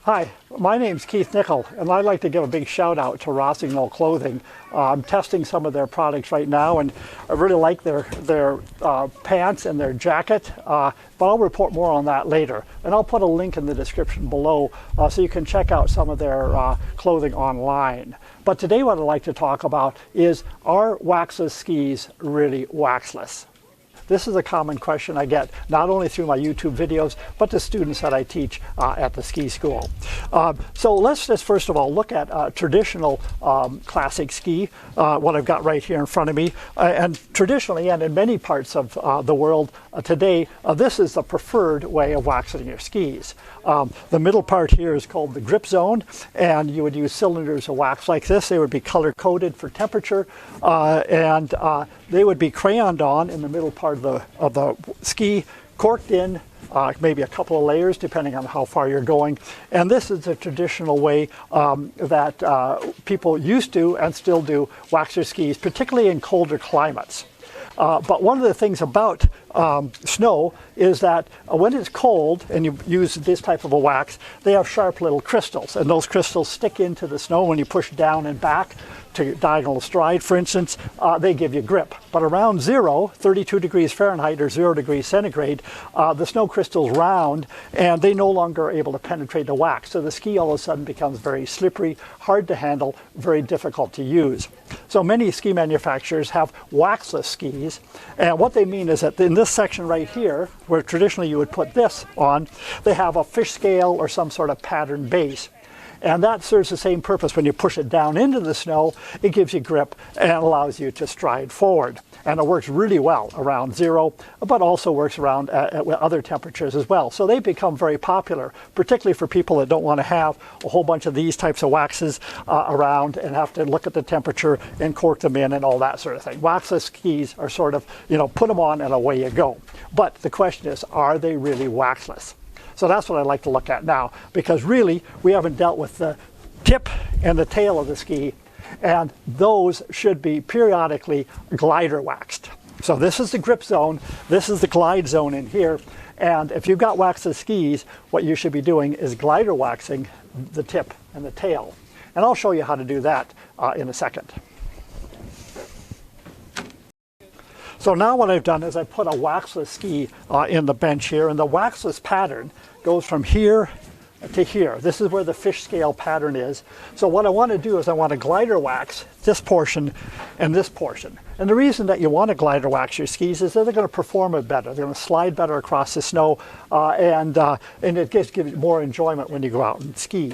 Hi, my name's Keith Nickel, and I'd like to give a big shout out to Rossignol Clothing. I'm testing some of their products right now, and I really like their pants and their jacket, but I'll report more on that later. And I'll put a link in the description below so you can check out some of their clothing online. But today what I'd like to talk about is, are Waxless skis really waxless? This is a common question I get, not only through my YouTube videos, but to students that I teach at the ski school. So let's just first of all look at traditional classic ski, what I've got right here in front of me. And traditionally, and in many parts of the world today, this is the preferred way of waxing your skis. The middle part here is called the grip zone, and you would use cylinders of wax like this. They would be color-coded for temperature, and they would be crayoned on in the middle part of the ski, corked in, maybe a couple of layers depending on how far you're going. And this is the traditional way that people used to and still do wax their skis, particularly in colder climates. But one of the things about snow is that when it's cold and you use this type of a wax, they have sharp little crystals, and those crystals stick into the snow when you push down and back to diagonal stride, for instance. They give you grip. But around 32 degrees Fahrenheit or 0 degrees centigrade, the snow crystals round and they no longer are able to penetrate the wax. So the ski all of a sudden becomes very slippery, hard to handle, very difficult to use. So many ski manufacturers have waxless skis, and what they mean is that in this section right here, where traditionally you would put this on, they have a fish scale or some sort of pattern base. And that serves the same purpose. When you push it down into the snow, it gives you grip and allows you to stride forward. And it works really well around 0, but also works around at other temperatures as well. So they become very popular, particularly for people that don't want to have a whole bunch of these types of waxes around and have to look at the temperature and cork them in and all that sort of thing. Waxless skis are sort of, put them on and away you go. But the question is, are they really waxless? So that's what I'd like to look at now, because really we haven't dealt with the tip and the tail of the ski, and those should be periodically glider waxed. So this is the grip zone, this is the glide zone in here, and if you've got waxless skis, what you should be doing is glider waxing the tip and the tail. And I'll show you how to do that in a second. So now what I've done is I put a waxless ski in the bench here, and the waxless pattern goes from here to here. This is where the fish scale pattern is. So what I want to do is I want to glider wax this portion and this portion. And the reason that you want to glider wax your skis is that they're going to perform it better. They're going to slide better across the snow, and it gives you more enjoyment when you go out and ski.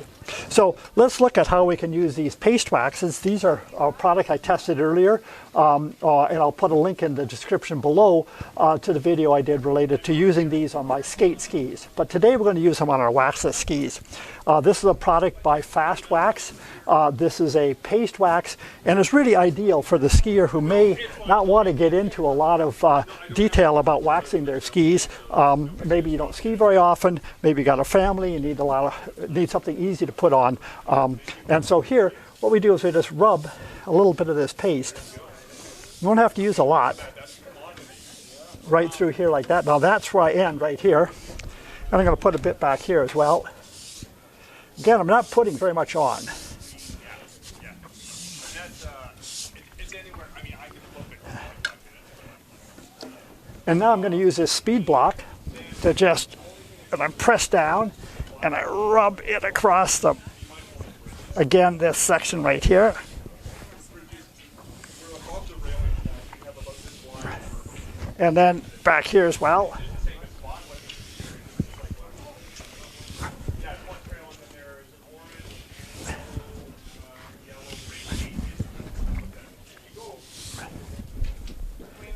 So let's look at how we can use these paste waxes. These are a product I tested earlier, and I'll put a link in the description below to the video I did related to using these on my skate skis. But today we're going to use them on our waxless skis. This is a product by Fast Wax. This is a paste wax, and it's really ideal for the skier who may not want to get into a lot of detail about waxing their skis. Maybe you don't ski very often, maybe you got a family, you need something easy to put on. And so here, what we do is we just rub a little bit of this paste. You don't have to use a lot. Right through here like that. Now that's where I end, right here. And I'm going to put a bit back here as well. Again, I'm not putting very much on. And now I'm going to use this speed block to just, and I press down and I rub it across the, again, this section right here. And then back here as well.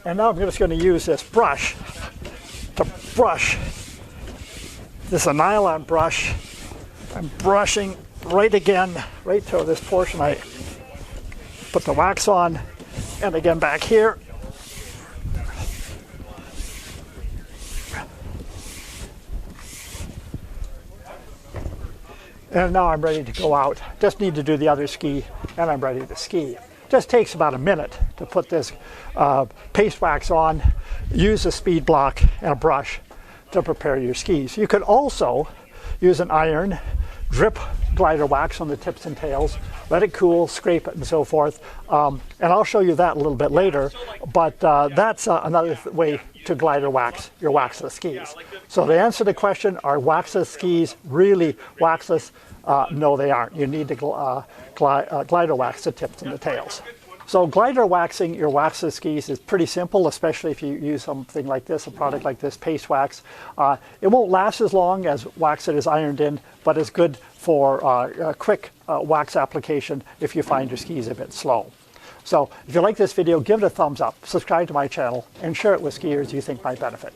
And now I'm just going to use this brush to brush. This is a nylon brush. I'm brushing right to this portion I put the wax on, and again back here. And now I'm ready to go out. Just need to do the other ski, and I'm ready to ski. Just takes about a minute to put this paste wax on, use a speed block and a brush to prepare your skis. You could also use an iron drip glider wax on the tips and tails, let it cool, scrape it, and so forth. And I'll show you that a little bit later, but that's another way to glider wax your waxless skis. So to answer the question, are waxless skis really waxless? No, they aren't. You need to glider wax the tips and the tails. So glider waxing your waxless skis is pretty simple, especially if you use something like this, a product like this, paste wax. It won't last as long as wax that is ironed in, but it's good for a quick wax application if you find your skis a bit slow. So if you like this video, give it a thumbs up, subscribe to my channel, and share it with skiers you think might benefit.